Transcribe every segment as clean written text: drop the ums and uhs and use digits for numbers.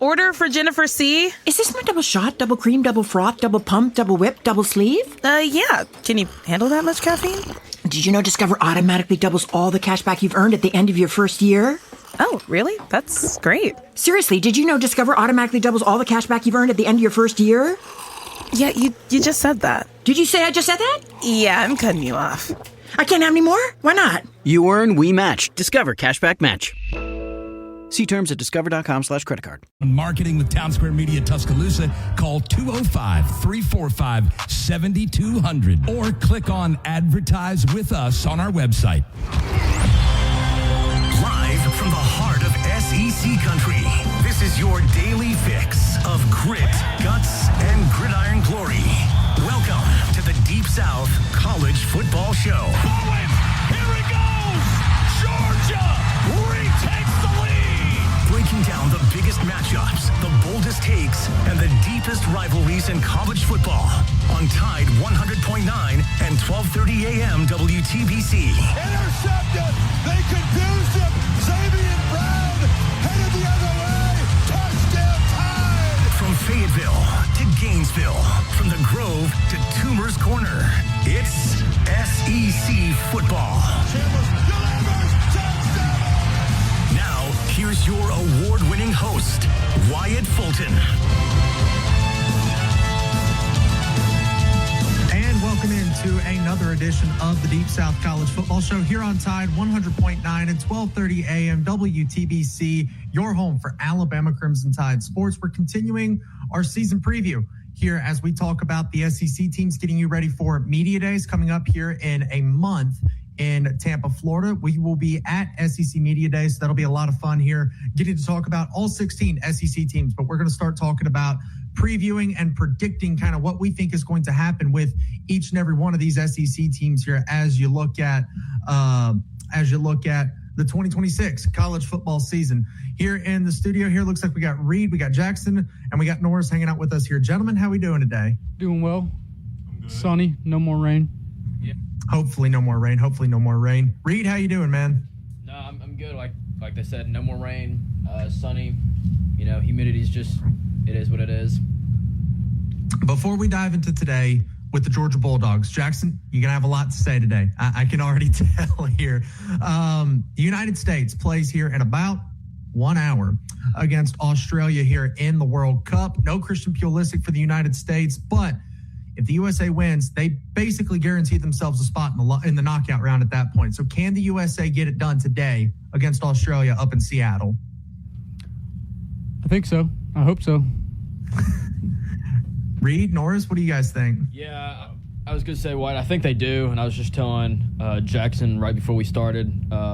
Order for Jennifer C. Is this my double shot, double cream, double froth, double pump, double whip, double sleeve? Yeah. Can you handle that much caffeine? Did you know Discover automatically doubles all the cash back you've earned at the end of your first year? Oh, really? That's great. Seriously, did you know Discover automatically doubles all the cash back you've earned at the end of your first year? Yeah, you just said that. Did you say I just said that? Yeah, I'm cutting you off. I can't have any more? Why not? You earn, we match. Discover Cashback Match. See terms at discover.com/creditcard. Marketing with Town Square Media Tuscaloosa. Call 205-345-7200 or click on Advertise with Us on our website. Live from the heart of SEC country, this is your daily fix of grit, guts, and gridiron glory. Welcome to the Deep South College Football Show. Bowen, here it goes! Georgia retakes the lead! Breaking down the biggest matchups, the boldest takes, and the deepest rivalries in college football on Tide 100.9 and 1230 AM WTBC. Intercepted! They confused him! Xavier Brown headed the other way! Touchdown Tide! From Fayetteville to Gainesville, from the Grove to Toomer's Corner, it's SEC football. Chambers delivers! Touchdown! Now, here's your award-winning host, Wyatt Fulton. And welcome into another edition of the Deep South College Football Show here on Tide 100.9 and 1230 AM WTBC, your home for Alabama Crimson Tide sports. We're continuing our season preview here as we talk about the SEC teams, getting you ready for Media Days coming up here in a month in Tampa, Florida. We will be at SEC Media Days, so that'll be a lot of fun here, getting to talk about all 16 SEC teams. But we're going to start talking about previewing and predicting kind of what we think is going to happen with each and every one of these SEC teams here as you look at the 2026 college football season. Here in the studio here, looks like we got Reed, we got Jackson, and we got Norris hanging out with us here. Gentlemen, how we doing today? Doing well. Sunny, no more rain. Yeah. Hopefully no more rain. Reed, how you doing, man? No, I'm good. Like they said, no more rain, sunny. You know, humidity's just, it is what it is. Before we dive into today with the Georgia Bulldogs, Jackson, you're going to have a lot to say today. I can already tell here. The United States plays here in about 1 hour against Australia here in the World Cup. No Christian Pulisic for the United States, but if the USA wins, they basically guarantee themselves a spot in the knockout round at that point. So can the USA get it done today against Australia up in Seattle? I think so. I hope so. Reed, Norris, what do you guys think? Yeah, I was going to say, White, I think they do. And I was just telling Jackson right before we started,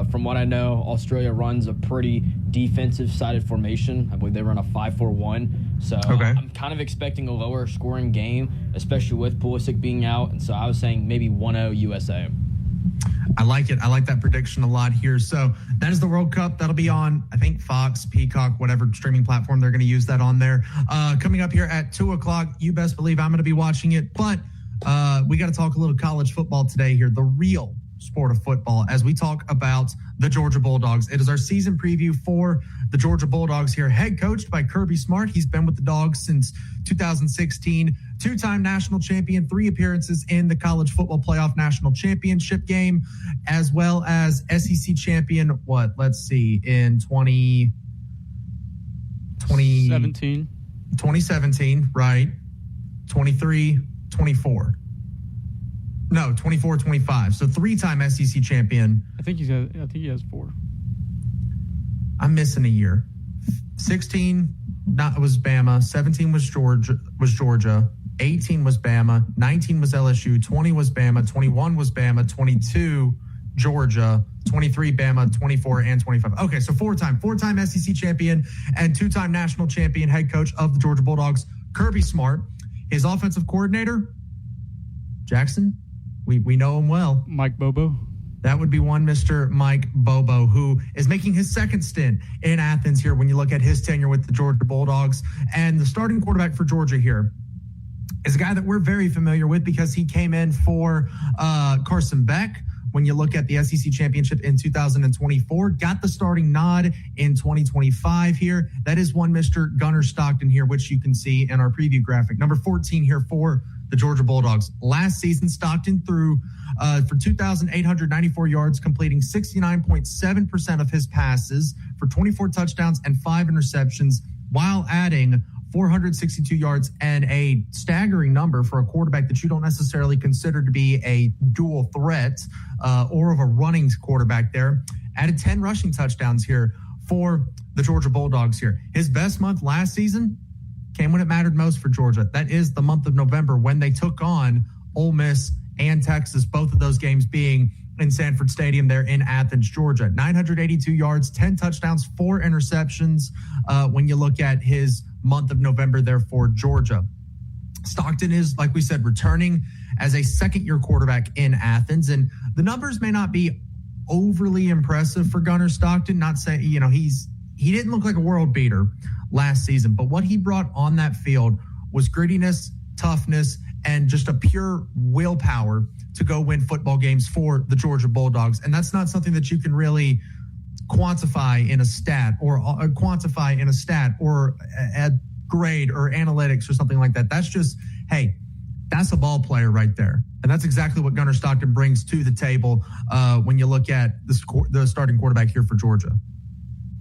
from what I know, Australia runs a pretty defensive-sided formation. I believe they run a 5-4-1. So okay. I'm kind of expecting a lower scoring game, especially with Pulisic being out. And so I was saying maybe 1-0 USA. I like it. I like that prediction a lot here. So that is the World Cup. That'll be on, I think, Fox, Peacock, whatever streaming platform they're going to use that on there. Coming up here at 2 o'clock, you best believe I'm going to be watching it. But we got to talk a little college football today here, the real sport of football, as we talk about the Georgia Bulldogs. It is our season preview for the Georgia Bulldogs here, head coached by Kirby Smart. He's been with the Dogs since 2016, two-time national champion, 3 appearances in the college football playoff national championship game, as well as SEC champion, in 2017, right? 24, 25. So 3-time SEC champion. I think he has 4. I'm missing a year. 16 was Bama, 17 was Georgia, 18 was Bama, 19 was LSU, 20 was Bama, 21 was Bama, 22 Georgia, 23 Bama, 24 and 25. Okay, so 4-time SEC champion and 2-time national champion head coach of the Georgia Bulldogs, Kirby Smart. His offensive coordinator, Jackson, we know him well. Mike Bobo. That would be one Mr. Mike Bobo, who is making his second stint in Athens here when you look at his tenure with the Georgia Bulldogs. And the starting quarterback for Georgia here is a guy that we're very familiar with because he came in for Carson Beck when you look at the SEC championship in 2024. Got the starting nod in 2025 here. That is one Mr. Gunnar Stockton here, which you can see in our preview graphic. Number 14 here for the Georgia Bulldogs. Last season, Stockton threw for 2,894 yards, completing 69.7% of his passes for 24 touchdowns and 5 interceptions, while adding 462 yards and a staggering number for a quarterback that you don't necessarily consider to be a dual threat or of a running quarterback there. Added 10 rushing touchdowns here for the Georgia Bulldogs here. His best month last season came when it mattered most for Georgia. That is the month of November, when they took on Ole Miss and Texas, both of those games being in Sanford Stadium there in Athens, Georgia. 982 yards, 10 touchdowns, 4 interceptions when you look at his month of November there for Georgia. Stockton is, like we said, returning as a second-year quarterback in Athens, and the numbers may not be overly impressive for Gunnar Stockton. Not saying, he didn't look like a world beater last season, but what he brought on that field was grittiness, toughness, and just a pure willpower to go win football games for the Georgia Bulldogs. And that's not something that you can really quantify in a stat or a grade or analytics or something like that. That's just, hey, that's a ball player right there. And that's exactly what Gunnar Stockton brings to the table when you look at the starting quarterback here for Georgia.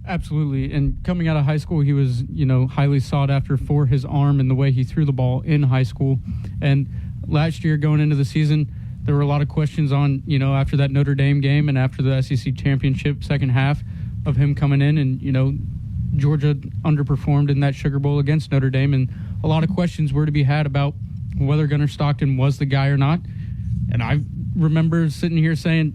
Absolutely. And coming out of high school, he was, highly sought after for his arm and the way he threw the ball in high school. And last year going into the season, there were a lot of questions on, after that Notre Dame game and after the SEC championship second half of him coming in, and, Georgia underperformed in that Sugar Bowl against Notre Dame. And a lot of questions were to be had about whether Gunnar Stockton was the guy or not. And I remember sitting here saying,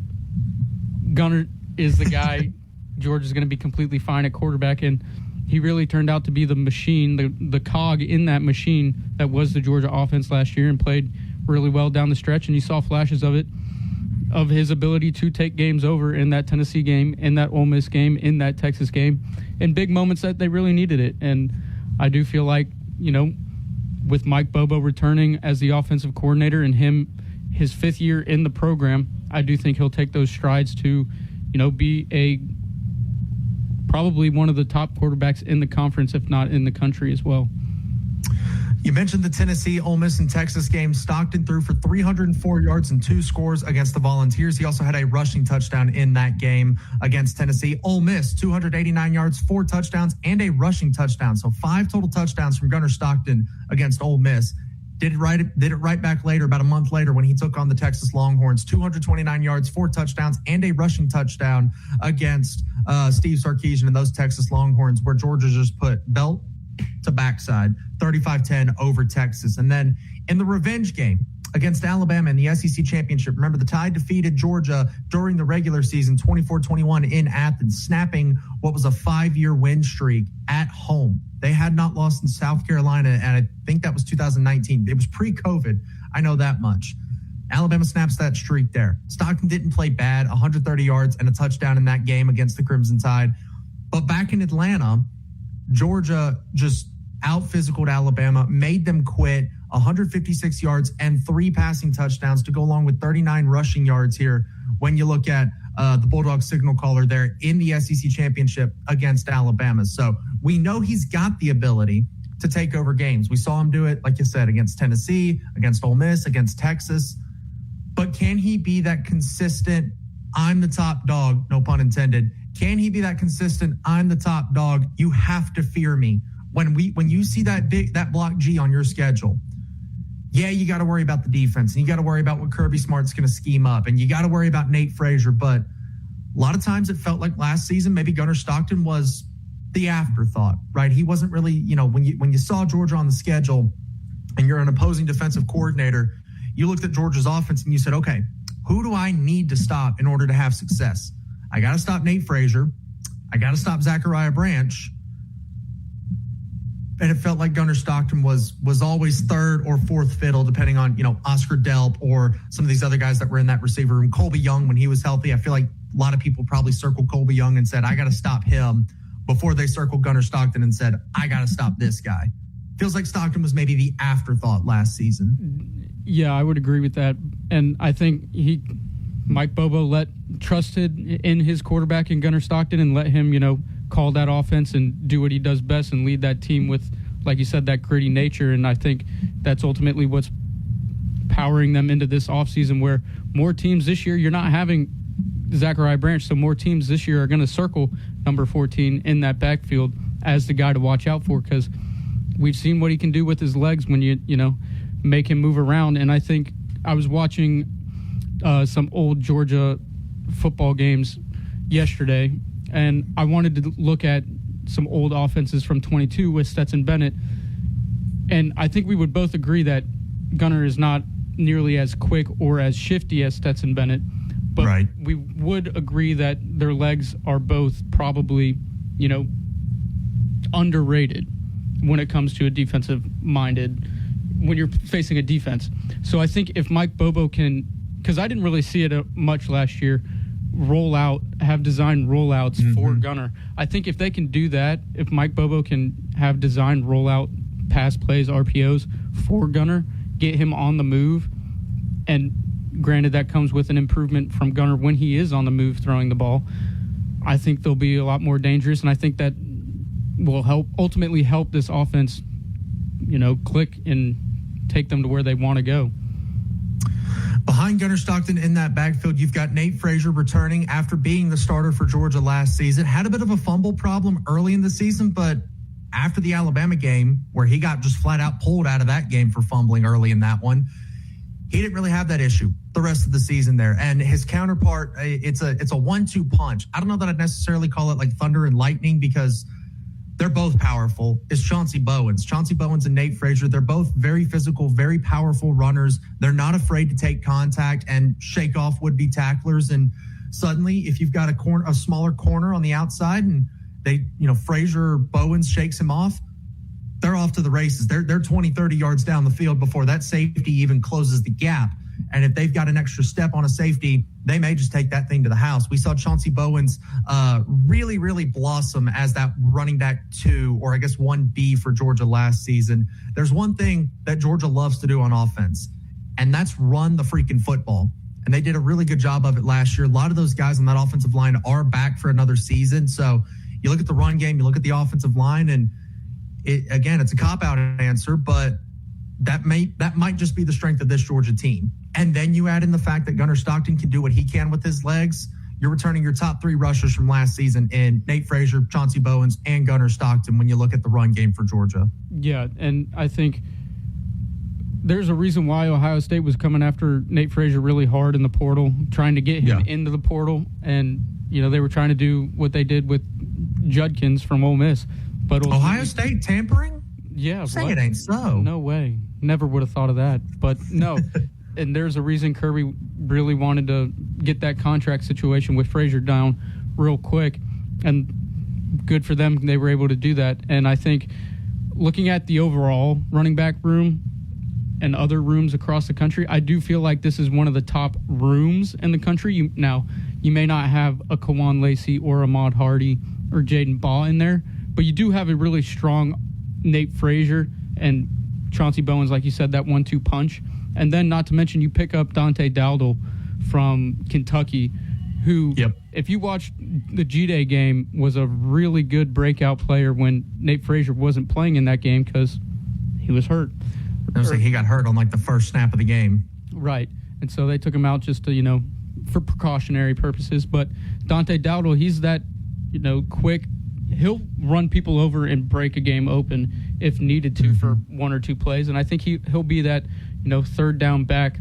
Gunnar is the guy. Georgia's going to be completely fine at quarterback, and he really turned out to be the machine, the cog in that machine that was the Georgia offense last year, and played really well down the stretch. And you saw flashes of it, of his ability to take games over in that Tennessee game, in that Ole Miss game, in that Texas game, in big moments that they really needed it. And I do feel like, with Mike Bobo returning as the offensive coordinator and his 5th year in the program, I do think he'll take those strides to, be probably one of the top quarterbacks in the conference, if not in the country as well. You mentioned the Tennessee, Ole Miss, and Texas game. Stockton threw for 304 yards and 2 scores against the Volunteers. He also had a rushing touchdown in that game against Tennessee. Ole Miss, 289 yards, 4 touchdowns, and a rushing touchdown. So 5 total touchdowns from Gunnar Stockton against Ole Miss. Did it right back later, about a month later, when he took on the Texas Longhorns. 229 yards, 4 touchdowns, and a rushing touchdown against Steve Sarkisian and those Texas Longhorns, where Georgia just put belt to backside, 35-10 over Texas. And then in the revenge game against Alabama in the SEC championship, remember the Tide defeated Georgia during the regular season 24-21 in Athens, snapping what was a 5-year win streak at home. They had not lost in South Carolina, and I think that was 2019. It was pre-COVID. I know that much. Alabama snaps that streak there. Stockton didn't play bad, 130 yards and a touchdown in that game against the Crimson Tide. But back in Atlanta, Georgia just out-physicaled Alabama, made them quit, 156 yards and 3 passing touchdowns to go along with 39 rushing yards here when you look at the Bulldogs signal caller there in the SEC championship against Alabama. So we know he's got the ability to take over games. We saw him do it, like you said, against Tennessee, against Ole Miss, against Texas. But can he be that consistent, I'm the top dog, no pun intended? Can he be that consistent, I'm the top dog, you have to fear me? When you see that block G on your schedule, yeah, you got to worry about the defense, and you got to worry about what Kirby Smart's going to scheme up, and you got to worry about Nate Frazier. But a lot of times it felt like last season maybe Gunnar Stockton was the afterthought, right? He wasn't really, when you saw Georgia on the schedule and you're an opposing defensive coordinator, you looked at Georgia's offense and you said, okay, who do I need to stop in order to have success? I got to stop Nate Frazier. I got to stop Zachariah Branch. And it felt like Gunnar Stockton was always third or fourth fiddle, depending on, Oscar Delp or some of these other guys that were in that receiver room. Colby Young, when he was healthy, I feel like a lot of people probably circled Colby Young and said, I got to stop him, before they circled Gunnar Stockton and said, I got to stop this guy. Feels like Stockton was maybe the afterthought last season. Yeah, I would agree with that. And I think he Mike Bobo trusted in his quarterback in Gunnar Stockton and let him, call that offense and do what he does best and lead that team with, like you said, that gritty nature. And I think that's ultimately what's powering them into this offseason, where more teams this year, you're not having Zachariah Branch, so more teams this year are going to circle number 14 in that backfield as the guy to watch out for, because we've seen what he can do with his legs when you make him move around. And I think I was watching some old Georgia football games yesterday, and I wanted to look at some old offenses from 22 with Stetson Bennett, and I think we would both agree that Gunnar is not nearly as quick or as shifty as Stetson Bennett, but right. We would agree that their legs are both probably, underrated when it comes to a defensive-minded, when you're facing a defense. So I think if Mike Bobo can, because I didn't really see it much last year, have designed rollouts for Gunnar. I think if they can do that, if Mike Bobo can have designed rollout pass plays, RPOs for Gunnar, get him on the move, and granted that comes with an improvement from Gunnar when he is on the move throwing the ball, I think they'll be a lot more dangerous, and I think that will ultimately help this offense, click and take them to where they want to go. Behind Gunnar Stockton in that backfield, you've got Nate Frazier returning after being the starter for Georgia last season. Had a bit of a fumble problem early in the season, but after the Alabama game, where he got just flat out pulled out of that game for fumbling early in that one, he didn't really have that issue the rest of the season there. And his counterpart, it's a 1-2 punch. I don't know that I'd necessarily call it like thunder and lightning, because they're both powerful. It's Chauncey Bowens. Chauncey Bowens and Nate Frazier, they're both very physical, very powerful runners. They're not afraid to take contact and shake off would-be tacklers. And suddenly, if you've got a smaller corner on the outside and Frazier or Bowens shakes him off, they're off to the races. They're 20, 30 yards down the field before that safety even closes the gap. And if they've got an extra step on a safety, they may just take that thing to the house. We saw Chauncey Bowens really, really blossom as that running back 2, or I guess 1B for Georgia last season. There's one thing that Georgia loves to do on offense, and that's run the freaking football. And they did a really good job of it last year. A lot of those guys on that offensive line are back for another season. So you look at the run game, you look at the offensive line, and it's a cop-out answer, but that might just be the strength of this Georgia team. And then you add in the fact that Gunnar Stockton can do what he can with his legs. You're returning your top 3 rushers from last season in Nate Frazier, Chauncey Bowens, and Gunnar Stockton when you look at the run game for Georgia. Yeah, and I think there's a reason why Ohio State was coming after Nate Frazier really hard in the portal, trying to get him into the portal. And, they were trying to do what they did with Judkins from Ole Miss. But Ohio State tampering? Yeah. Say it ain't so. No way. Never would have thought of that. But no. And there's a reason Kirby really wanted to get that contract situation with Frazier down real quick. And good for them. They were able to do that. And I think looking at the overall running back room and other rooms across the country, I do feel like this is one of the top rooms in the country. You may not have a Kawan Lacey or Ahmad Hardy or Jaden Baugh in there, but you do have a really strong Nate Frazier and Chauncey Bowens, like you said, that 1-2 punch. And then not to mention you pick up Dante Dowdle from Kentucky, who, if you watched the G-Day game, was a really good breakout player when Nate Frazier wasn't playing in that game because he was hurt. I was like, he got hurt on like the first snap of the game. Right. And so they took him out just to, for precautionary purposes. But Dante Dowdle, he's that, quick. He'll run people over and break a game open if needed to for 1 or 2 plays. And I think he'll be that, third down back,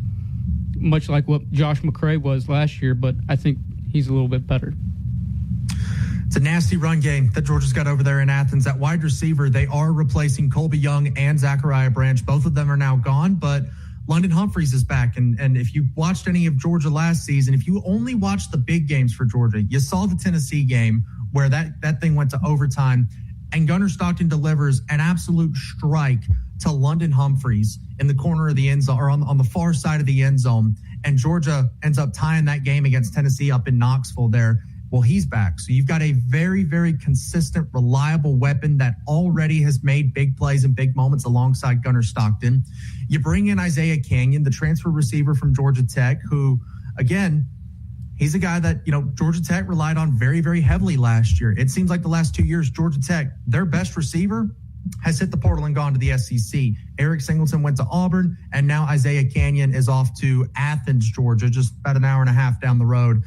much like what Josh McCray was last year, but I think he's a little bit better. It's a nasty run game that Georgia's got over there in Athens. At wide receiver, they are replacing Colby Young and Zachariah Branch. Both of them are now gone, but London Humphreys is back. And if you watched any of Georgia last season, if you only watched the big games for Georgia, you saw the Tennessee game where that thing went to overtime, and Gunnar Stockton delivers an absolute strike to London Humphreys in the corner of the end zone, or on the far side of the end zone, and Georgia ends up tying that game against Tennessee up in Knoxville there. Well, he's back. So you've got a very, very consistent, reliable weapon that already has made big plays and big moments alongside Gunnar Stockton. You bring in Isaiah Canyon, the transfer receiver from Georgia Tech, who, again, He's a guy that, Georgia Tech relied on very, very heavily last year. It seems like the last 2 years, Georgia Tech, their best receiver has hit the portal and gone to the SEC. Eric Singleton went to Auburn, and now Isaiah Canyon is off to Athens, Georgia, just about an hour and a half down the road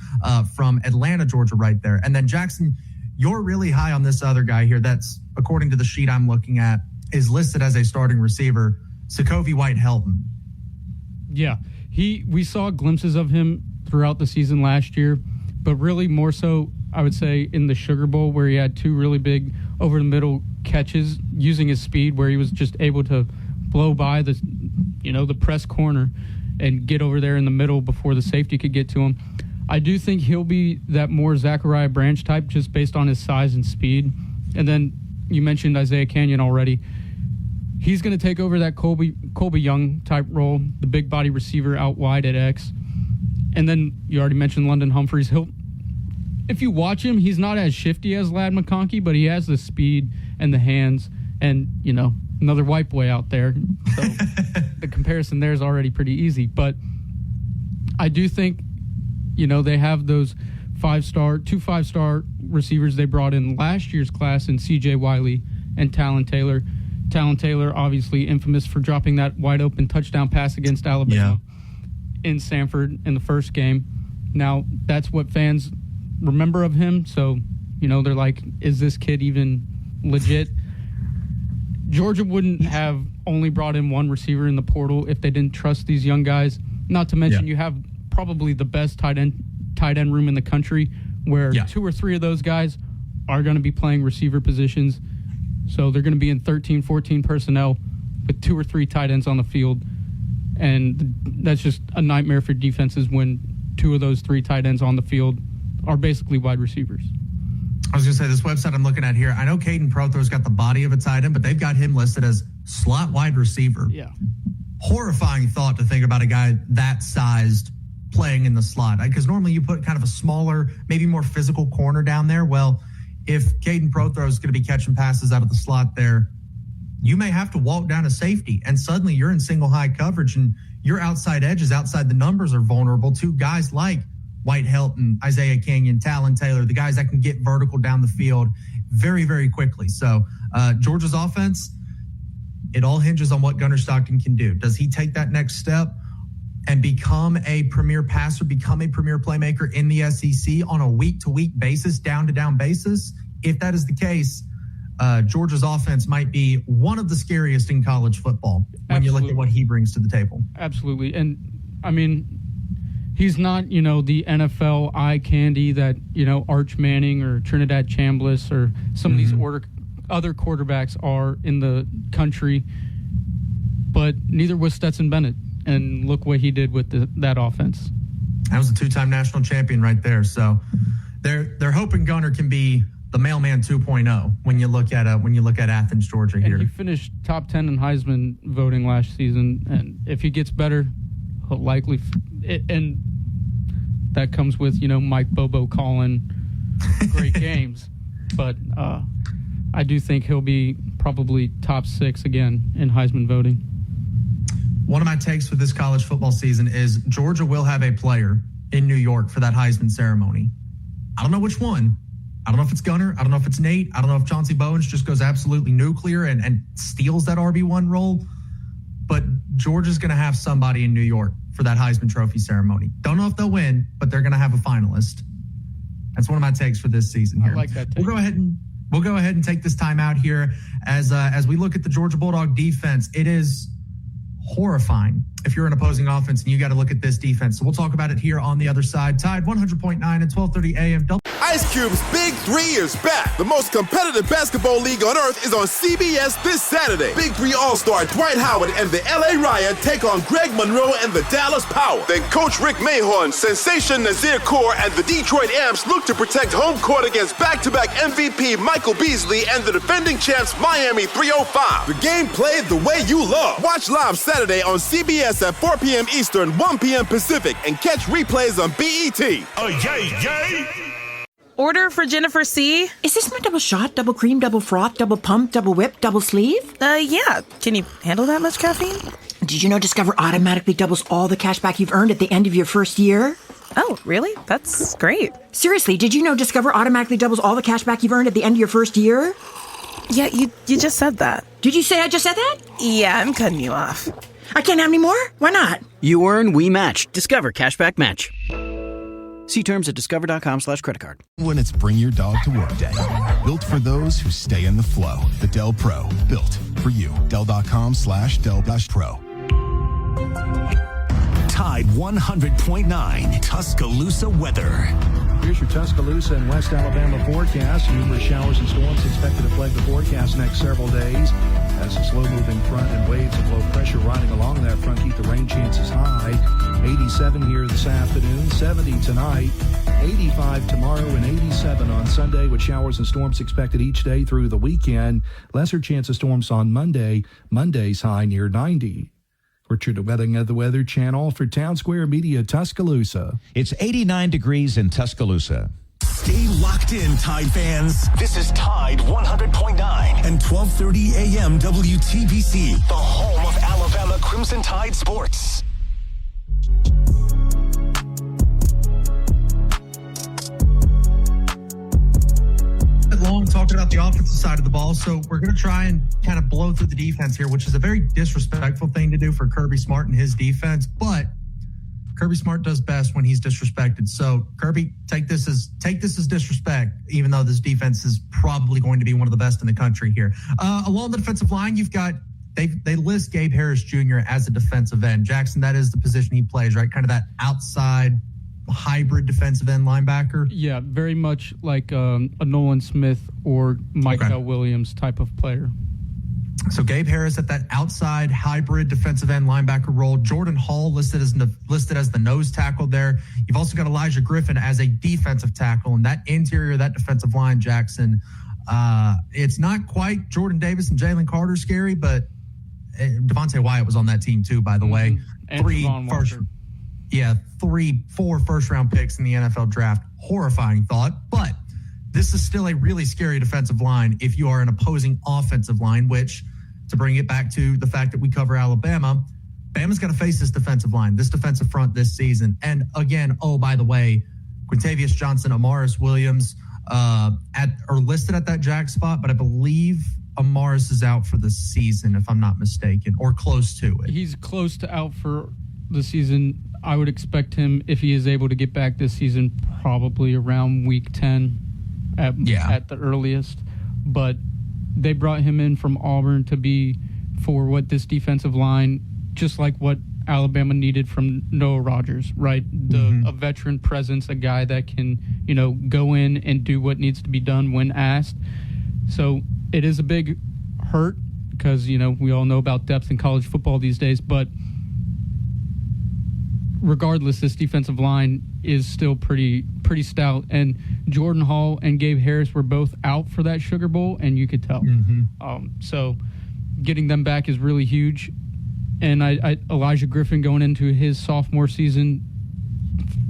from Atlanta, Georgia, right there. And then, Jackson, you're really high on this other guy here that's, according to the sheet I'm looking at, is listed as a starting receiver, Sokovi White-Helton. Yeah, we saw glimpses of him throughout the season last year, but really more so, I would say, in the Sugar Bowl, where he had 2 really big over-the-middle catches using his speed, where he was just able to blow by the press corner and get over there in the middle before the safety could get to him. I do think he'll be that more Zachariah Branch type just based on his size and speed. And then you mentioned Isaiah Canyon already. He's going to take over that Colby Young type role, the big body receiver out wide at X. And then you already mentioned London Humphreys. If you watch him, he's not as shifty as Ladd McConkey, but he has the speed and the hands and, another white boy out there. So the comparison there is already pretty easy. But I do think, they have those 2 5-star receivers they brought in last year's class in C.J. Wiley and Talon Taylor. Talon Taylor, obviously infamous for dropping that wide open touchdown pass against Alabama in Sanford in the first game. Now, that's what fans remember of him. So, they're like, is this kid even legit? Georgia wouldn't have only brought in one receiver in the portal if they didn't trust these young guys. Not to mention you have probably the best tight end room in the country, where 2 or 3 of those guys are going to be playing receiver positions. So they're going to be in 13, 14 personnel with 2 or 3 tight ends on the field. And that's just a nightmare for defenses when 2 of those 3 tight ends on the field are basically wide receivers. I was going to say, this website I'm looking at here, I know Caden Prothro's got the body of a tight end, but they've got him listed as slot wide receiver. Yeah. Horrifying thought to think about a guy that sized playing in the slot, because normally you put kind of a smaller, maybe more physical corner down there. Well, if Caden Prothro is going to be catching passes out of the slot there, you may have to walk down a safety, and suddenly you're in single high coverage, and your outside edges, outside the numbers, are vulnerable to guys like White-Helton, Isaiah Canyon, Talon Taylor, the guys that can get vertical down the field very, very quickly. So Georgia's offense, it all hinges on what Gunnar Stockton can do. Does he take that next step and become a premier passer, become a premier playmaker in the SEC on a week-to-week basis, down-to-down basis? If that is the case, Georgia's offense might be one of the scariest in college football when you look at what he brings to the table. Absolutely. And, I mean, he's not, the NFL eye candy that, Arch Manning or Trinidad Chambliss or some of these other quarterbacks are in the country, but neither was Stetson Bennett. And look what he did with that offense. That was a 2-time national champion right there. So they're hoping Gunnar can be the mailman 2.0 when you look at Athens, Georgia here. And he finished top 10 in Heisman voting last season, and if he gets better, he'll likely and that comes with Mike Bobo calling great games. But I do think he'll be probably top 6 again in Heisman voting. One of my takes for this college football season is Georgia will have a player in New York for that Heisman ceremony. I don't know which one. I don't know if it's Gunnar. I don't know if it's Nate. I don't know if Chauncey Bowens just goes absolutely nuclear and steals that RB1 role. But Georgia's going to have somebody in New York for that Heisman Trophy ceremony. Don't know if they'll win, but they're going to have a finalist. That's one of my takes for this season here. I like that take. We'll go ahead and take this time out here as we look at the Georgia Bulldog defense. It is horrifying if you're an opposing offense and you got to look at this defense. So we'll talk about it here on the other side. Tide 100.9 at 12:30 a.m. Ice Cube's Big 3 is back. The most competitive basketball league on earth is on CBS this Saturday. Big 3 All-Star Dwight Howard and the LA Riot take on Greg Monroe and the Dallas Power. Then Coach Rick Mahorn, Sensation Nazir Kaur, and the Detroit Amps look to protect home court against back-to-back MVP Michael Beasley and the defending champs Miami 305. The game played the way you love. Watch live Saturday on CBS at 4 p.m. Eastern, 1 p.m. Pacific, and catch replays on BET. Oh, yay! Order for Jennifer C. Is this my double shot, double cream, double froth, double pump, double whip, double sleeve? Yeah. Can you handle that much caffeine? Did you know Discover automatically doubles all the cash back you've earned at the end of your first year? Oh, really? That's great. Seriously, did you know Discover automatically doubles all the cash back you've earned at the end of your first year? Yeah, you just said that. Did you say I just said that? Yeah, I'm cutting you off. I can't have any more? Why not? You earn, we match. Discover Cashback Match. See terms at discover.com/creditcard. When it's bring your dog to work day. Built for those who stay in the flow. The Dell Pro. Built for you. Dell.com/Dell-Pro. Tide 100.9 Tuscaloosa weather. Here's your Tuscaloosa and West Alabama forecast. Numerous showers and storms expected to plague the forecast next several days. As a slow-moving front and waves of low pressure riding along that front keep the rain chances high. 87 here this afternoon, 70 tonight, 85 tomorrow, and 87 on Sunday with showers and storms expected each day through the weekend. Lesser chance of storms on Monday. Monday's high near 90. Richard Wedding of the Weather Channel for Town Square Media, Tuscaloosa. It's 89 degrees in Tuscaloosa. Stay locked in, Tide fans. This is Tide 100.9 and 12:30 AM WTBC, the home of Alabama Crimson Tide sports. Long talking about the offensive side of the ball, so we're going to try and kind of blow through the defense here, which is a very disrespectful thing to do for Kirby Smart and his defense, but Kirby Smart does best when he's disrespected. So Kirby, take this as disrespect, even though this defense is probably going to be one of the best in the country here. Along the defensive line, you've got they list Gabe Harris Jr. as a defensive end. Jackson, that is the position he plays, right? Kind of that outside hybrid defensive end linebacker. Yeah, very much like a Nolan Smith or Mike Williams type of player. So Gabe Harris at that outside hybrid defensive end linebacker role. Jordan Hall listed as the nose tackle there. You've also got Elijah Griffin as a defensive tackle, and that interior, that defensive line, Jackson, it's not quite Jordan Davis and Jalen Carter scary, but Devontae Wyatt was on that team too, by the way. And four first-round picks in the NFL draft. Horrifying thought, but this is still a really scary defensive line if you are an opposing offensive line, which, to bring it back to the fact that we cover Alabama, Bama's got to face this defensive line, this defensive front this season. And again, oh, by the way, Quintavious Johnson, Amaris Williams are listed at that jack spot, but I believe Amaris is out for the season, if I'm not mistaken, or close to it. He's close to out for the season. I would expect him, if he is able to get back this season, probably around week 10 at the earliest. But they brought him in from Auburn to be for what this defensive line, just like what Alabama needed from Noah Rogers, right? A veteran presence, a guy that can, go in and do what needs to be done when asked. So it is a big hurt because, we all know about depth in college football these days, but regardless, this defensive line is still pretty stout. And Jordan Hall and Gabe Harris were both out for that Sugar Bowl, and you could tell. So getting them back is really huge. And Elijah Griffin going into his sophomore season,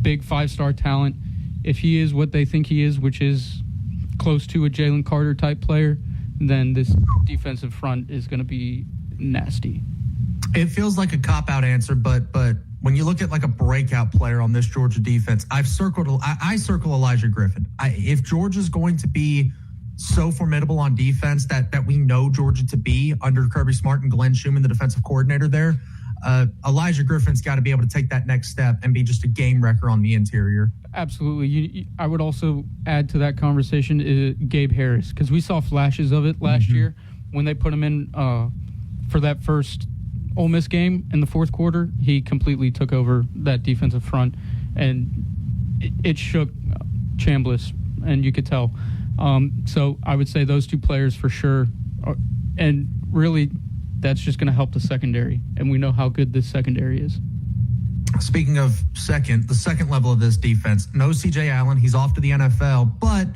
big 5-star talent. If he is what they think he is, which is close to a Jalen Carter type player, then this defensive front is going to be nasty. It feels like a cop-out answer, but when you look at like a breakout player on this Georgia defense, I circle Elijah Griffin. If Georgia's going to be so formidable on defense that we know Georgia to be under Kirby Smart and Glenn Schumann, the defensive coordinator there, Elijah Griffin's got to be able to take that next step and be just a game wrecker on the interior. Absolutely. I would also add to that conversation Gabe Harris, because we saw flashes of it last year when they put him in for that first Ole Miss game in the fourth quarter. He completely took over that defensive front, and it shook Chambliss, and you could tell. So I would say those two players for sure. And really, that's just going to help the secondary, and we know how good this secondary is. Speaking of the second level of this defense, no C.J. Allen. He's off to the NFL, but,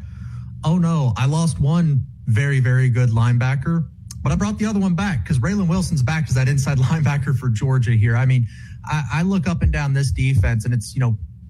oh no, I lost one very, very good linebacker, but I brought the other one back because Raylan Wilson's back as that inside linebacker for Georgia here. I mean, I look up and down this defense, and it's,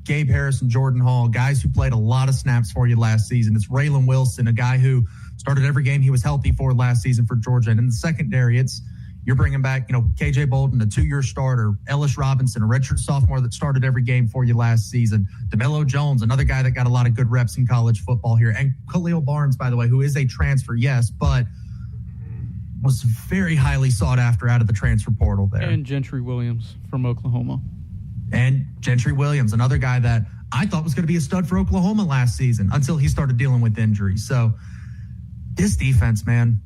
Gabe Harris and Jordan Hall, guys who played a lot of snaps for you last season. It's Raylan Wilson, a guy who started every game he was healthy for last season for Georgia. And in the secondary, it's You're bringing back, KJ Bolden, a 2-year starter, Ellis Robinson, a redshirt sophomore that started every game for you last season, DeMello Jones, another guy that got a lot of good reps in college football here, and Khalil Barnes, by the way, who is a transfer, yes, but was very highly sought after out of the transfer portal there. And Gentry Williams from Oklahoma. And Gentry Williams, another guy that I thought was going to be a stud for Oklahoma last season until he started dealing with injuries. So this defense, man,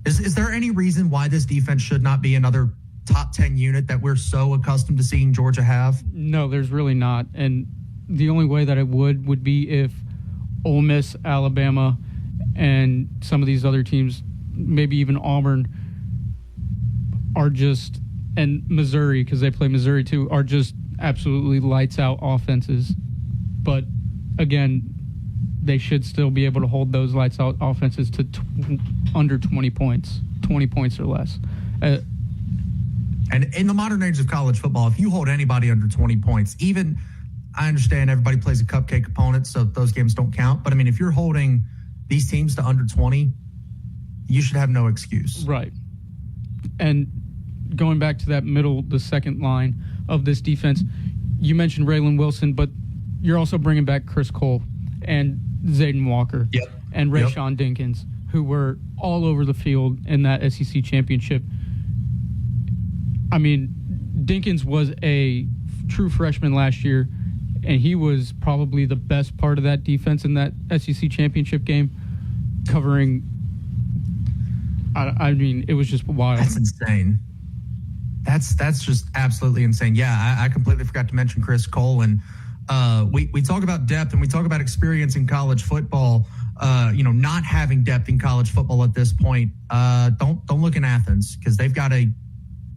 is there any reason why this defense should not be another top 10 unit that we're so accustomed to seeing Georgia have? No, there's really not. And the only way that it would be if Ole Miss, Alabama, and some of these other teams, maybe even Auburn, are just, and Missouri, because they play Missouri too, are just absolutely lights out offenses. But again, they should still be able to hold those lights out offenses to under 20 points or less. And in the modern age of college football, if you hold anybody under 20 points, even, I understand everybody plays a cupcake opponent, so those games don't count. But I mean, if you're holding these teams to under 20, you should have no excuse. Right. And going back to that the second line of this defense, you mentioned Raylan Wilson, but you're also bringing back Chris Cole and Zayden Walker and Rayshawn Dinkins, who were all over the field in that SEC championship. I mean, Dinkins was a true freshman last year, and he was probably the best part of that defense in that SEC championship game, covering. I mean, it was just wild. That's insane. That's just absolutely insane. Yeah, I completely forgot to mention Chris Cole. And we talk about depth and we talk about experience in college football. Not having depth in college football at this point. Don't look in Athens, because they've got a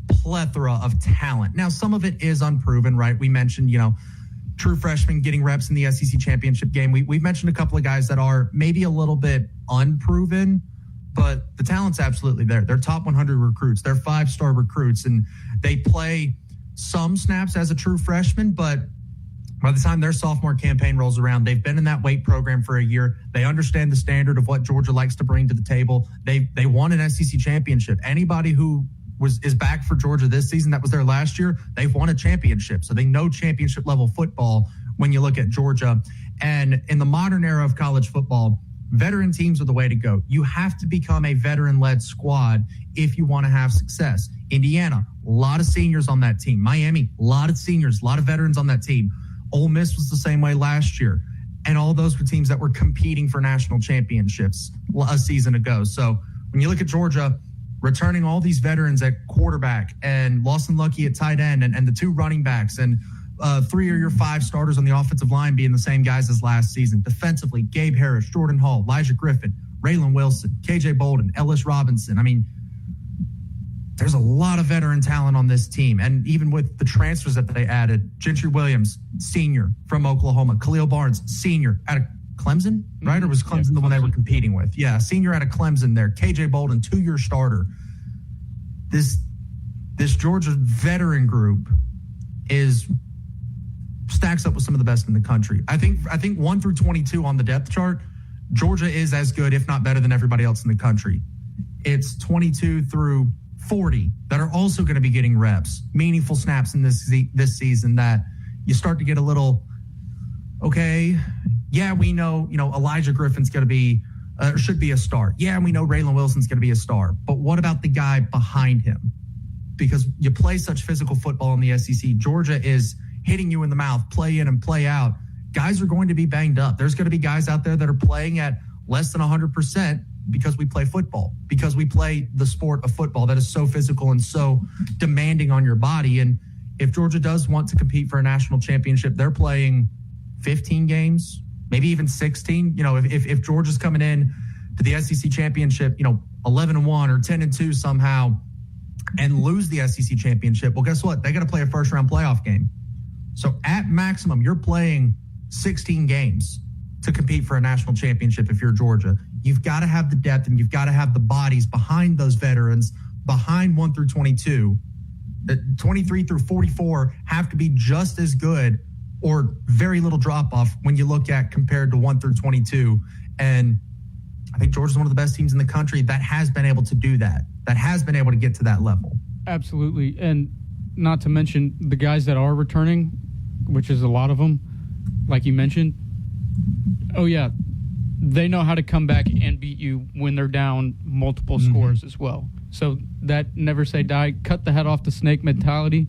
plethora of talent. Now, some of it is unproven, right? We mentioned, true freshmen getting reps in the SEC championship game. We've mentioned a couple of guys that are maybe a little bit unproven, but the talent's absolutely there. They're top 100 recruits. They're 5-star recruits, and they play some snaps as a true freshman, but by the time their sophomore campaign rolls around, they've been in that weight program for a year. They understand the standard of what Georgia likes to bring to the table. They won an SEC championship. Anybody who is back for Georgia this season that was there last year, they've won a championship. So they know championship level football when you look at Georgia. And in the modern era of college football, veteran teams are the way to go. You have to become a veteran-led squad if you want to have success. Indiana, a lot of seniors on that team. Miami, a lot of seniors, a lot of veterans on that team. Ole Miss was the same way last year. And all those were teams that were competing for national championships a season ago. So when you look at Georgia, returning all these veterans at quarterback and Lawson Lucky at tight end and the 2 running backs and 3 of your 5 starters on the offensive line being the same guys as last season. Defensively, Gabe Harris, Jordan Hall, Elijah Griffin, Raylan Wilson, KJ Bolden, Ellis Robinson. I mean, there's a lot of veteran talent on this team. And even with the transfers that they added, Gentry Williams, senior from Oklahoma, Khalil Barnes, senior out of Clemson, right? Or was Clemson the one they were competing with? Yeah, senior out of Clemson there. KJ Bolden, 2-year starter. This Georgia veteran group stacks up with some of the best in the country. I think 1 through 22 on the depth chart, Georgia is as good, if not better, than everybody else in the country. It's 22 through 40 that are also going to be getting reps, meaningful snaps in this season, that you start to get a little, okay, yeah, we know, Elijah Griffin's going to be, should be a star. Yeah, we know Raylan Wilson's going to be a star. But what about the guy behind him? Because you play such physical football in the SEC. Georgia is hitting you in the mouth, play in and play out. Guys are going to be banged up. There's going to be guys out there that are playing at less than 100% because we play football, because we play the sport of football that is so physical and so demanding on your body. And if Georgia does want to compete for a national championship, they're playing 15 games, maybe even 16. If Georgia's coming in to the SEC championship, 11-1 or 10-2 somehow and lose the SEC championship, well, guess what? They got to play a first-round playoff game. So at maximum, you're playing 16 games to compete for a national championship if you're Georgia. You've got to have the depth and you've got to have the bodies behind those veterans, behind 1 through 22. 23 through 44 have to be just as good or very little drop-off when you look at compared to 1 through 22. And I think Georgia's one of the best teams in the country that has been able to do that, that has been able to get to that level. Absolutely. And not to mention the guys that are returning, which is a lot of them, like you mentioned. Oh, yeah. They know how to come back and beat you when they're down multiple scores as well. So that never say die, cut the head off the snake mentality,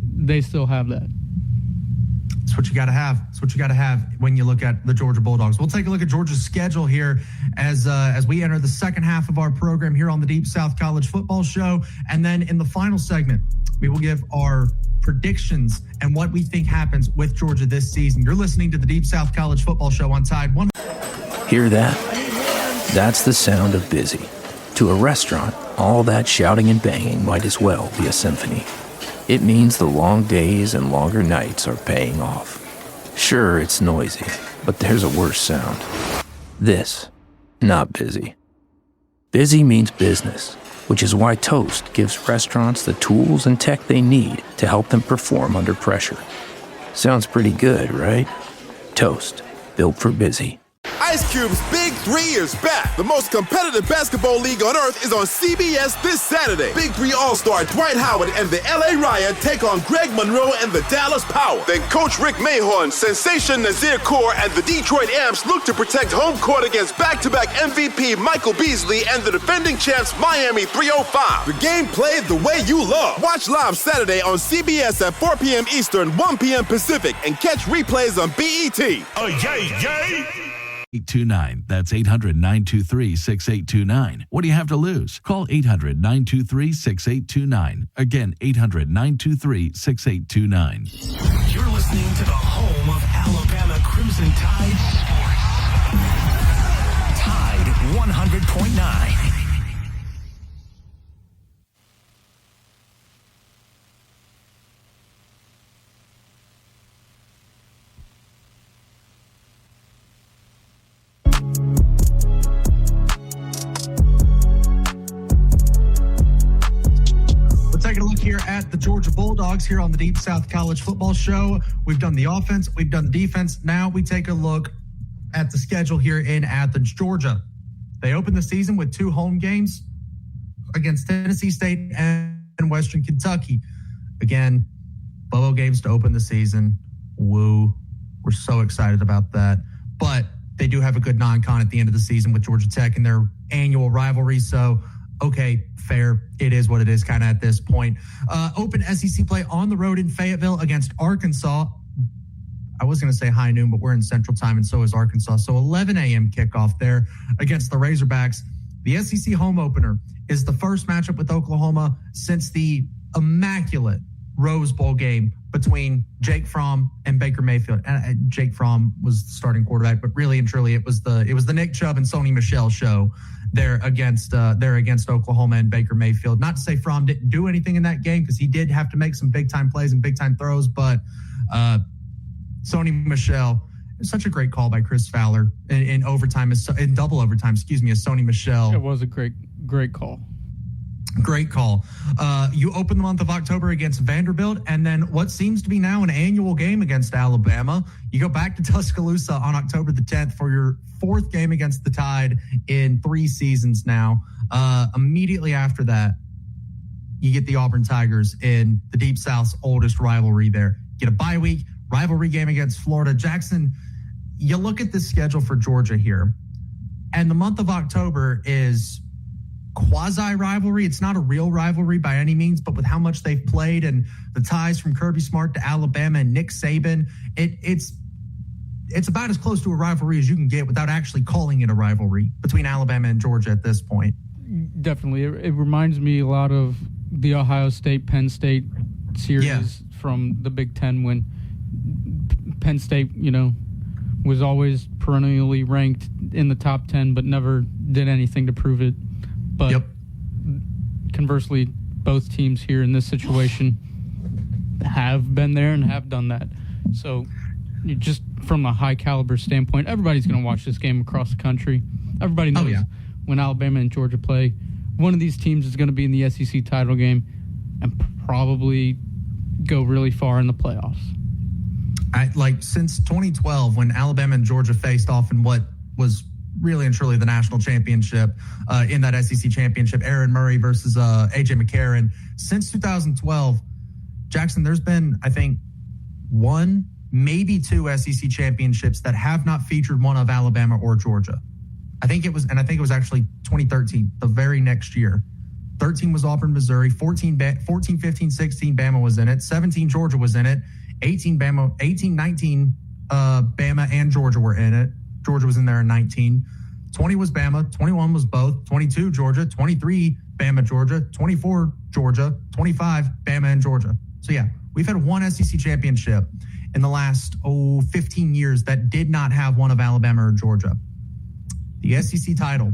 they still have that. That's what you got to have. That's what you got to have when you look at the Georgia Bulldogs. We'll take a look at Georgia's schedule here as we enter the second half of our program here on the Deep South College Football Show. And then in the final segment, we will give our predictions and what we think happens with Georgia this season. You're listening to the Deep South College Football Show on Tide 1. Hear that? That's the sound of busy. To a restaurant, all that shouting and banging might as well be a symphony. It means the long days and longer nights are paying off. Sure, it's noisy, but there's a worse sound. This, not busy. Busy means business, which is why Toast gives restaurants the tools and tech they need to help them perform under pressure. Sounds pretty good, right? Toast, built for busy. Ice Cube's Big 3 is back. The most competitive basketball league on earth is on CBS this Saturday. Big 3 All-Star Dwight Howard and the LA Riot take on Greg Monroe and the Dallas Power. Then Coach Rick Mahorn, Sensation Nazir Kaur, and the Detroit Amps look to protect home court against back-to-back MVP Michael Beasley and the defending champs Miami 305. The game played the way you love. Watch live Saturday on CBS at 4 p.m. Eastern, 1 p.m. Pacific, and catch replays on BET. Oh, yay, yay! 829. That's 800-923-6829. What do you have to lose? Call 800-923-6829. Again, 800-923-6829. You're listening to the home of Alabama Crimson Tide Sports. Tide 100.9. Here at the Georgia Bulldogs here on the Deep South College Football Show. We've done the offense, we've done the defense. Now we take a look at the schedule here in Athens, Georgia. They opened the season with 2 home games against Tennessee State and Western Kentucky. Again, Bobo games to open the season. Woo. We're so excited about that. But they do have a good non-con at the end of the season with Georgia Tech in their annual rivalry. So, okay, fair. It is what it is kind of at this point. Open SEC play on the road in Fayetteville against Arkansas. I was going to say high noon, but we're in Central Time, and so is Arkansas. So 11 a.m. kickoff there against the Razorbacks. The SEC home opener is the first matchup with Oklahoma since the immaculate Rose Bowl game between Jake Fromm and Baker Mayfield. And Jake Fromm was the starting quarterback, but really and truly it was the Nick Chubb and Sony Michel show there against Oklahoma and Baker Mayfield. Not to say Fromm didn't do anything in that game, because he did have to make some big time plays and big time throws, but Sony Michel, such a great call by Chris Fowler in overtime, in double overtime, as Sony Michel. It was a great call. Great call. You open the month of October against Vanderbilt, and then what seems to be now an annual game against Alabama. You go back to Tuscaloosa on October the 10th for your 4th game against the Tide in 3 seasons now. Immediately after that, you get the Auburn Tigers in the Deep South's oldest rivalry there. Get a bye week, rivalry game against Florida. Jackson, you look at the schedule for Georgia here, and the month of October is quasi-rivalry. It's not a real rivalry by any means, but with how much they've played and the ties from Kirby Smart to Alabama and Nick Saban, it's about as close to a rivalry as you can get without actually calling it a rivalry between Alabama and Georgia at this point. Definitely. It reminds me a lot of the Ohio State-Penn State series from the Big Ten, when Penn State, was always perennially ranked in the top 10, but never did anything to prove it. But conversely, both teams here in this situation have been there and have done that. So just from a high caliber standpoint, everybody's going to watch this game across the country. Everybody knows when Alabama and Georgia play, one of these teams is going to be in the SEC title game and probably go really far in the playoffs. Since 2012, when Alabama and Georgia faced off in what was really and truly the national championship in that SEC championship. Aaron Murray versus A.J. McCarron. Since 2012, Jackson, there's been, I think, one, maybe two SEC championships that have not featured one of Alabama or Georgia. I think it was actually 2013, the very next year. 13 was Auburn, Missouri. 14, 15, 16, Bama was in it. 17, Georgia was in it. 18, 19, Bama and Georgia were in it. Georgia was in there in 19. 20 was Bama. 21 was both. 22, Georgia. 23, Bama, Georgia. 24, Georgia. 25, Bama and Georgia. So, yeah, we've had one SEC championship in the last 15 years that did not have one of Alabama or Georgia. The SEC title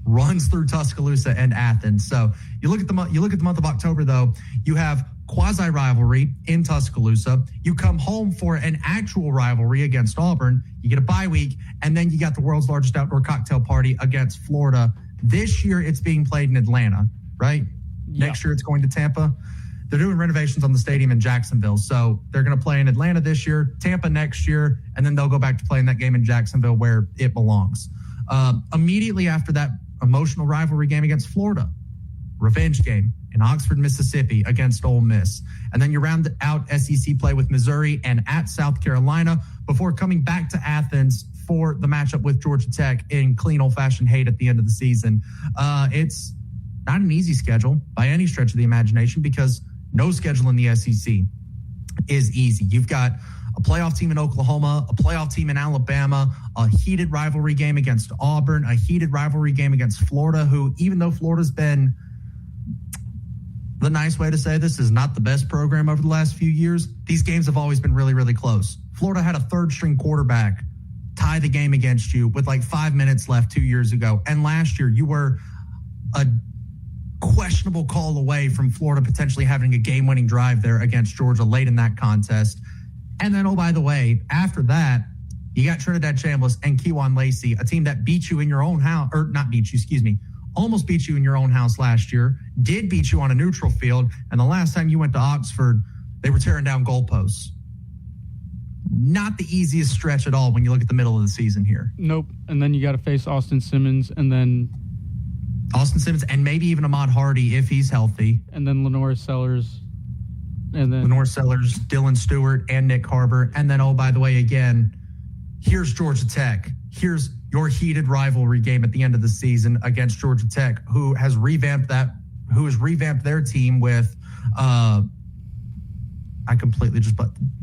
runs through Tuscaloosa and Athens. So you look at the month of October, though, you have quasi rivalry in Tuscaloosa. You come home for an actual rivalry against Auburn. You get a bye week, and then you got the world's largest outdoor cocktail party against Florida. This year, it's being played in Atlanta, right? Yeah. Next year, it's going to Tampa. They're doing renovations on the stadium in Jacksonville. So they're going to play in Atlanta this year, Tampa next year, and then they'll go back to playing that game in Jacksonville where it belongs. Immediately after that emotional rivalry game against Florida, revenge game in Oxford, Mississippi against Ole Miss. And then you round out SEC play with Missouri and at South Carolina before coming back to Athens for the matchup with Georgia Tech in clean old-fashioned hate at the end of the season. It's not an easy schedule by any stretch of the imagination because no schedule in the SEC is easy. You've got a playoff team in Oklahoma, a playoff team in Alabama, a heated rivalry game against Auburn, a heated rivalry game against Florida, who, even though Florida's been, the nice way to say this, is not the best program over the last few years, these games have always been really, really close. Florida had a third-string quarterback tie the game against you with like 5 minutes left 2 years ago. And last year, you were a questionable call away from Florida potentially having a game-winning drive there against Georgia late in that contest. And then, oh, by the way, after that, you got Trinidad Chambliss and Kejuan Lacey, a team that beat you in your own house, or not beat you, excuse me, almost beat you in your own house last year, did beat you on a neutral field, and the last time you went to Oxford, they were tearing down goalposts. Not the easiest stretch at all when you look at the middle of the season here. Nope. And then you got to face Austin Simmons, and maybe even Ahmad Hardy if he's healthy. And then Lenore Sellers. Dylan Stewart, and Nick Harbor. And then, oh, by the way, again, here's Georgia Tech. Here's your heated rivalry game at the end of the season against Georgia Tech, who has revamped their team with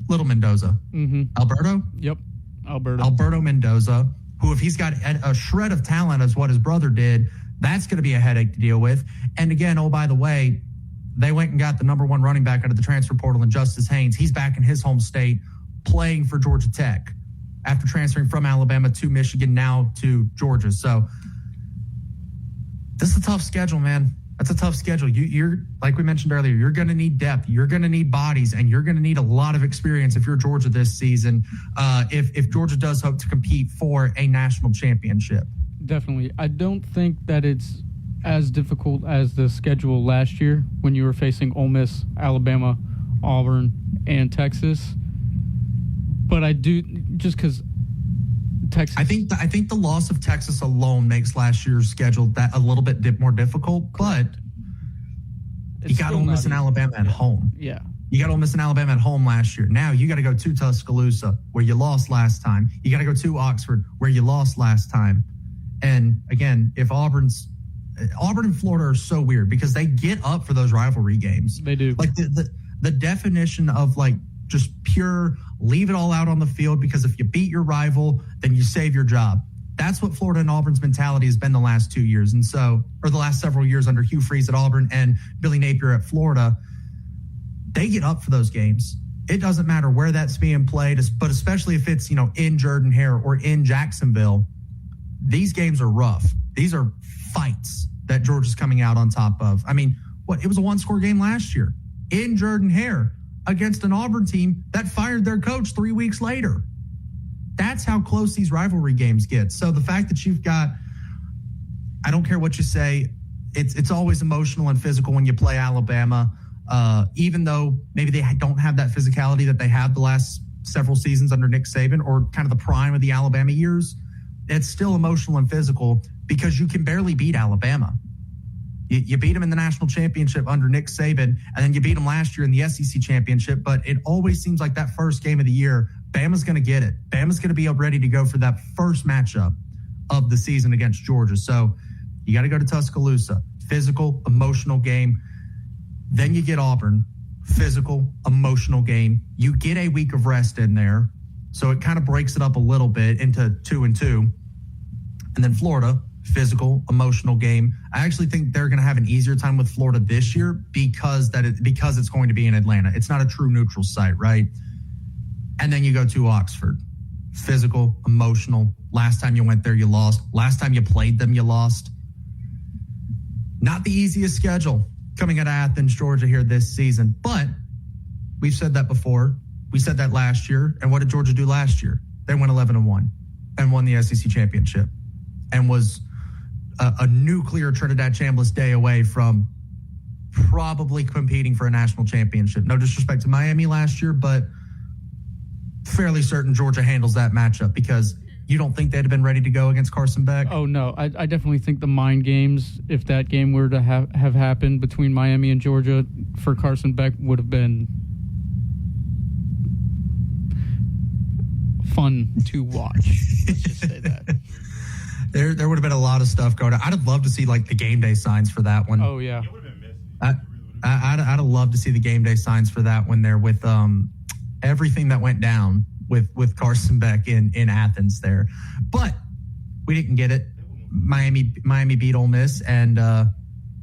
Little Mendoza. Mm-hmm. Alberto? Yep. Alberto Mendoza, who, if he's got a shred of talent as what his brother did, that's going to be a headache to deal with. And again, oh, by the way, they went and got the number one running back out of the transfer portal in Justice Haynes. He's back in his home state playing for Georgia Tech after transferring from Alabama to Michigan, now to Georgia. So this is a tough schedule, man. That's a tough schedule. You're like we mentioned earlier, you're going to need depth. You're going to need bodies, and you're going to need a lot of experience if you're Georgia this season, if Georgia does hope to compete for a national championship. Definitely. I don't think that it's as difficult as the schedule last year when you were facing Ole Miss, Alabama, Auburn, and Texas. But I do, just because Texas. I think the loss of Texas alone makes last year's schedule that a little bit more difficult. But you got Ole Miss and Alabama at home. Yeah. You got Ole Miss and Alabama at home last year. Now you got to go to Tuscaloosa, where you lost last time. You got to go to Oxford, where you lost last time. And again, if Auburn and Florida are so weird because they get up for those rivalry games. They do. Like the definition of like just pure leave it all out on the field, because if you beat your rival, then you save your job. That's what Florida and Auburn's mentality has been the last 2 years. And so, or the last several years under Hugh Freeze at Auburn and Billy Napier at Florida, they get up for those games. It doesn't matter where that's being played, but especially if it's, in Jordan-Hare or in Jacksonville, these games are rough. These are fights that Georgia's coming out on top of. I mean, it was a one-score game last year in Jordan-Hare against an Auburn team that fired their coach 3 weeks later. That's how close these rivalry games get. So the fact that you've got, I don't care what you say, it's always emotional and physical when you play Alabama, even though maybe they don't have that physicality that they had the last several seasons under Nick Saban or kind of the prime of the Alabama years. it's still emotional and physical because you can barely beat Alabama. You beat them in the national championship under Nick Saban, and then you beat them last year in the SEC championship. But it always seems like that first game of the year, Bama's going to get it. Bama's going to be ready to go for that first matchup of the season against Georgia. So you got to go to Tuscaloosa. Physical, emotional game. Then you get Auburn. Physical, emotional game. You get a week of rest in there. So it kind of breaks it up a little bit into 2-2. And then Florida, physical, emotional game. I actually think they're going to have an easier time with Florida this year because it's going to be in Atlanta. It's not a true neutral site, right? And then you go to Oxford. Physical, emotional. Last time you went there, you lost. Last time you played them, you lost. Not the easiest schedule coming out of Athens, Georgia here this season. But we've said that before. We said that last year. And what did Georgia do last year? They went 11-1 and won the SEC championship and was a nuclear Trinidad Chambliss day away from probably competing for a national championship. No disrespect to Miami last year, but fairly certain Georgia handles that matchup because you don't think they'd have been ready to go against Carson Beck? Oh, no. I definitely think the mind games, if that game were to have happened between Miami and Georgia for Carson Beck, would have been fun to watch. Let's just say that. There would have been a lot of stuff going on. I'd have loved to see like the game day signs for that one. Oh yeah. I'd have loved to see the game day signs for that one there with everything that went down with Carson Beck in Athens there. But we didn't get it. Miami beat Ole Miss and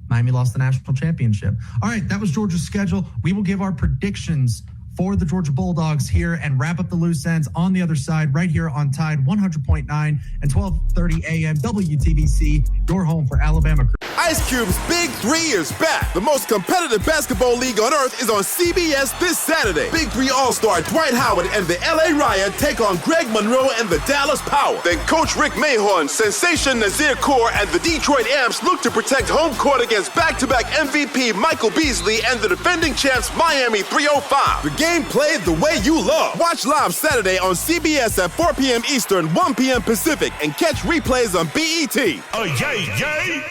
Miami lost the national championship. All right, that was Georgia's schedule. We will give our predictions for the Georgia Bulldogs here and wrap up the loose ends on the other side right here on Tide 100.9 and 1230 AM WTBC, your home for Alabama. Ice Cube's Big 3 is back. The most competitive basketball league on earth is on CBS this Saturday. Big 3 All-Star Dwight Howard and the LA Riot take on Greg Monroe and the Dallas Power. Then Coach Rick Mahorn, Sensation Nazir Kaur, and the Detroit Amps look to protect home court against back-to-back MVP Michael Beasley and the defending champs Miami 305. The game played the way you love. Watch live Saturday on CBS at 4 p.m. Eastern, 1 p.m. Pacific, and catch replays on BET. Oh, yay, yay!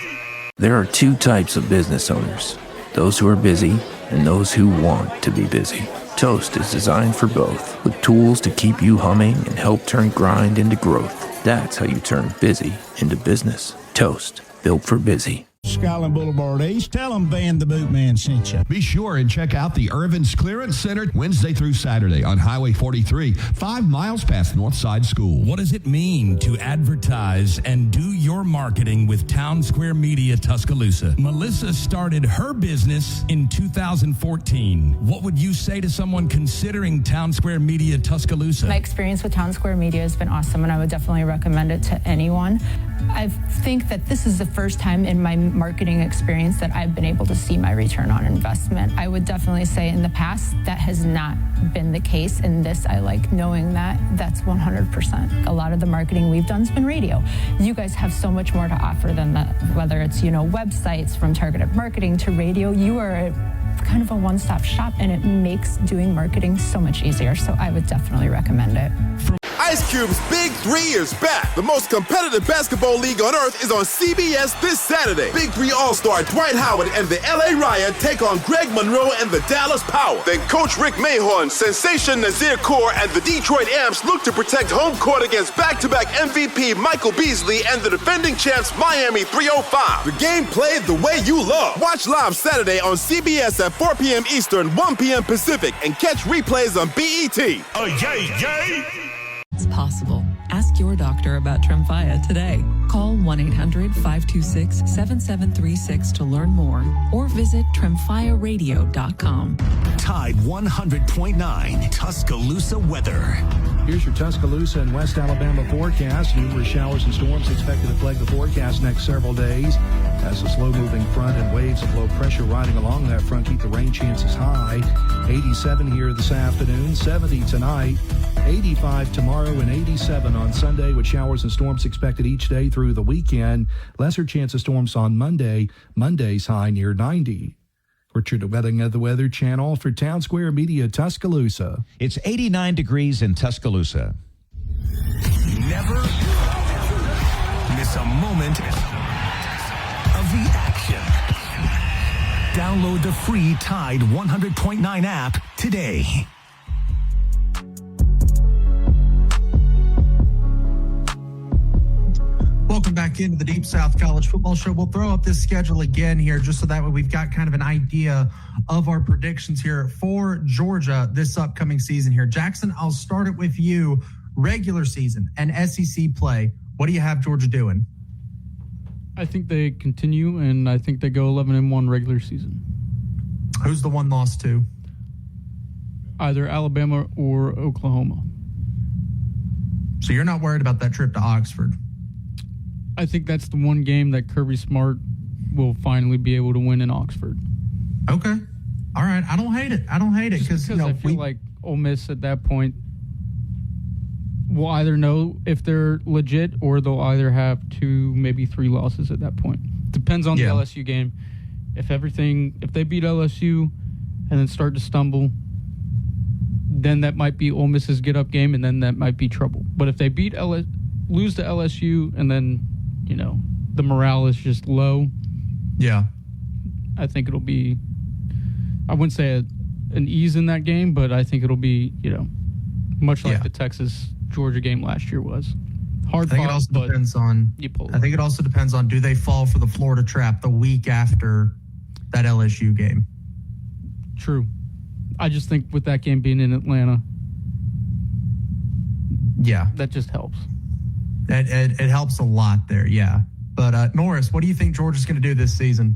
There are two types of business owners, those who are busy and those who want to be busy. Toast is designed for both, with tools to keep you humming and help turn grind into growth. That's how you turn busy into business. Toast, built for busy. Skyline Boulevard East. Tell them Van the Bootman sent you. Be sure and check out the Irvin's Clearance Center Wednesday through Saturday on Highway 43, 5 miles past Northside School. What does it mean to advertise and do your marketing with Town Square Media Tuscaloosa? Melissa started her business in 2014. What would you say to someone considering Town Square Media Tuscaloosa? My experience with Town Square Media has been awesome, and I would definitely recommend it to anyone. I think that this is the first time in my marketing experience that I've been able to see my return on investment. I would definitely say in the past that has not been the case. In this, I like knowing that that's 100%. A lot of the marketing we've done has been radio. You guys have so much more to offer than that, whether it's, websites, from targeted marketing to radio. You are kind of a one-stop shop, and it makes doing marketing so much easier. So I would definitely recommend it. Ice Cube's Big 3 is back. The most competitive basketball league on earth is on CBS this Saturday. Big 3 All-Star Dwight Howard and the LA Riot take on Greg Monroe and the Dallas Power. Then Coach Rick Mahorn, Sensation Nazir Kaur, and the Detroit Amps look to protect home court against back-to-back MVP Michael Beasley and the defending champs Miami 305. The game played the way you love. Watch live Saturday on CBS at 4 p.m. Eastern, 1 p.m. Pacific, and catch replays on BET. Oh, yay, yay! It's possible. Ask your doctor about Tremfya today. Call 1-800-526-7736 to learn more or visit TremfyaRadio.com. Tide 100.9 Tuscaloosa weather. Here's your Tuscaloosa and West Alabama forecast. Numerous showers and storms expected to plague the forecast next several days as a slow-moving front and waves of low pressure riding along that front keep the rain chances high. 87 here this afternoon, 70 tonight, 85 tomorrow, and 87 on Sunday with showers and storms expected each day through the weekend. Lesser chance of storms on Monday. Monday's high near 90. Richard Wedding of the Weather Channel for Town Square Media Tuscaloosa. It's 89 degrees in Tuscaloosa. Never Miss a moment of the action. Download the free Tide 100.9 app today. Welcome back into the Deep South College Football Show. We'll throw up this schedule again here just so that way we've got kind of an idea of our predictions here for Georgia this upcoming season here. Jackson, I'll start it with you. Regular season and SEC play, what do you have Georgia doing? I think they continue, and I think they go 11-1 regular season. Who's the one loss to? Either Alabama or Oklahoma. So you're not worried about that trip to Oxford? I think that's the one game that Kirby Smart will finally be able to win in Oxford. Okay. All right. I don't hate it. Because I feel like Ole Miss at that point will either know if they're legit or they'll either have 2, maybe 3 losses at that point. Depends on the LSU game. If they beat LSU and then start to stumble, then that might be Ole Miss's get-up game, and then that might be trouble. But if they lose to LSU and then, the morale is just low. Yeah. I think it'll be, I wouldn't say an ease in that game, but I think it'll be, much like the Texas-Georgia game last year was. Hard fought, I think it also depends on, do they fall for the Florida trap the week after that LSU game? True. I just think with that game being in Atlanta, that just helps. It helps a lot there, yeah. But Norris, what do you think Georgia's going to do this season?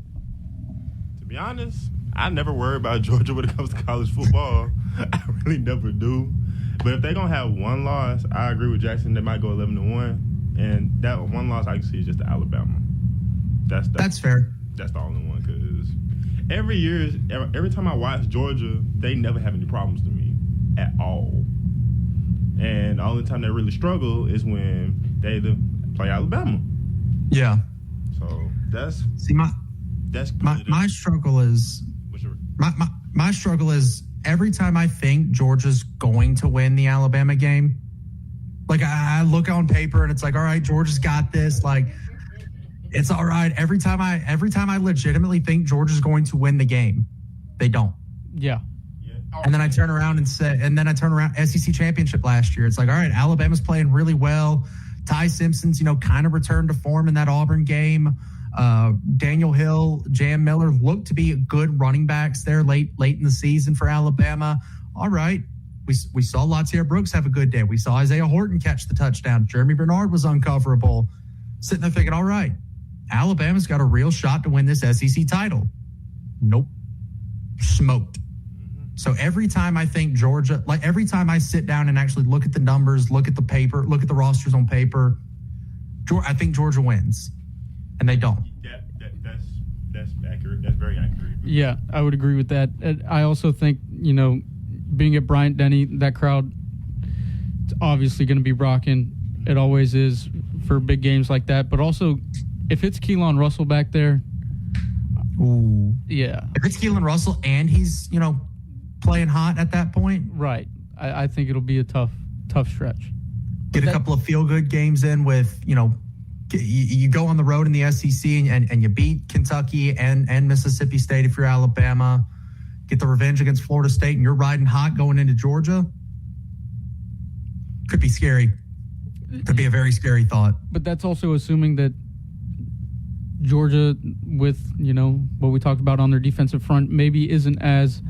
To be honest, I never worry about Georgia when it comes to college football. I really never do. But if they're going to have one loss, I agree with Jackson. They might go 11-1. And that one loss I can see is just to Alabama. That's fair. That's the only one, because every time I watch Georgia, they never have any problems to me at all. And the only time they really struggle is when they play Alabama. Yeah. So that's my struggle is my struggle is every time I think Georgia's going to win the Alabama game, like I look on paper and it's like, all right, Georgia's got this. Like, it's all right. Every time I legitimately think Georgia's going to win the game, they don't. Yeah. And then I turn around SEC championship last year. It's like, all right, Alabama's playing really well. Ty Simpson's, kind of returned to form in that Auburn game. Daniel Hill, Jam Miller looked to be good running backs there late in the season for Alabama. All right. We saw Latair Brooks have a good day. We saw Isaiah Horton catch the touchdown. Jeremy Bernard was uncoverable. Sitting there thinking, all right, Alabama's got a real shot to win this SEC title. Nope. Smoked. So every time I think Georgia, like every time I sit down and actually look at the numbers, look at the paper, look at the rosters on paper, I think Georgia wins. And they don't. That's accurate. That's very accurate. Yeah, I would agree with that. I also think, being at Bryant-Denny, that crowd, it's obviously going to be rocking. It always is for big games like that. But also, if it's Keelan Russell back there, ooh, yeah. If it's Keelan Russell and he's, playing hot at that point, right? I think it'll be a tough stretch. Get a couple of feel-good games in with, you go on the road in the SEC and you beat Kentucky and Mississippi State if you're Alabama. Get the revenge against Florida State and you're riding hot going into Georgia. Could be scary. Could be a very scary thought. But that's also assuming that Georgia, with, what we talked about on their defensive front, maybe isn't as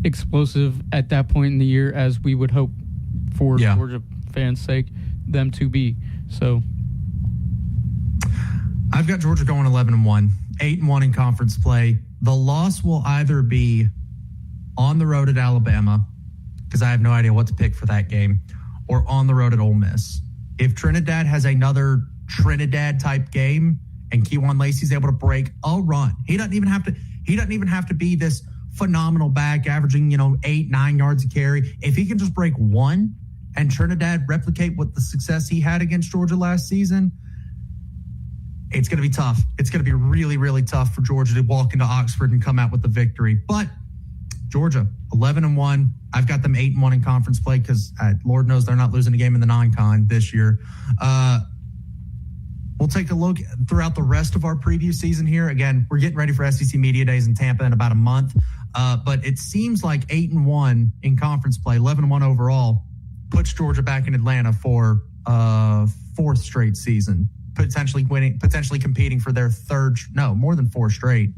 explosive at that point in the year as we would hope for Georgia fans' sake them to be. So I've got Georgia going 11-1, 8-1 in conference play. The loss will either be on the road at Alabama, because I have no idea what to pick for that game, or on the road at Ole Miss. If Trinidad has another Trinidad type game and Kejuan Lacey's able to break a run, he doesn't even have to be this phenomenal back averaging, 8-9 yards a carry. If he can just break one and Trinidad replicate what the success he had against Georgia last season, it's going to be tough. It's going to be really, really tough for Georgia to walk into Oxford and come out with the victory. But Georgia, 11-1. I've got them 8-1 in conference play because Lord knows they're not losing a game in the non-con this year. We'll take a look throughout the rest of our preview season here. Again, we're getting ready for SEC Media Days in Tampa in about a month. But it seems like 8-1 in conference play, 11-1 overall, puts Georgia back in Atlanta for fourth straight season, potentially competing for their more than four straight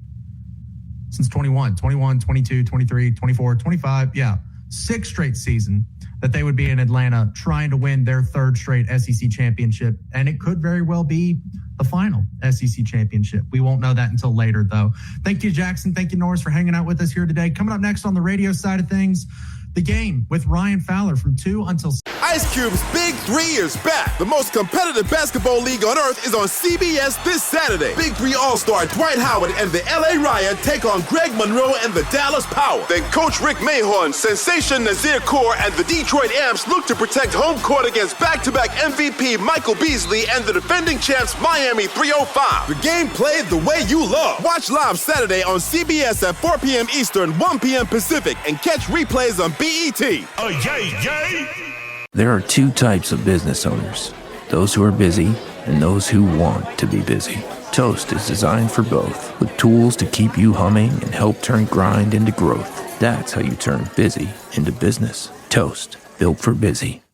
since 21, 22, 23, 24, 25. Yeah, sixth straight season that they would be in Atlanta trying to win their third straight SEC championship. And it could very well be the final SEC championship. We won't know that until later, though. Thank you, Jackson. Thank you, Norris, for hanging out with us here today. Coming up next on the radio side of things, The Game with Ryan Fowler from 2 until 6. Ice Cube's Big 3 is back. The most competitive basketball league on earth is on CBS this Saturday. Big 3 All-Star Dwight Howard and the LA Riot take on Greg Monroe and the Dallas Power. Then Coach Rick Mahorn, Sensation Nazir Kaur, and the Detroit Amps look to protect home court against back-to-back MVP Michael Beasley and the defending champs Miami 305. The game played the way you love. Watch live Saturday on CBS at 4 p.m. Eastern, 1 p.m. Pacific, and catch replays on BET. Oh, yay, yay! There are two types of business owners, those who are busy and those who want to be busy. Toast is designed for both, with tools to keep you humming and help turn grind into growth. That's how you turn busy into business. Toast, built for busy.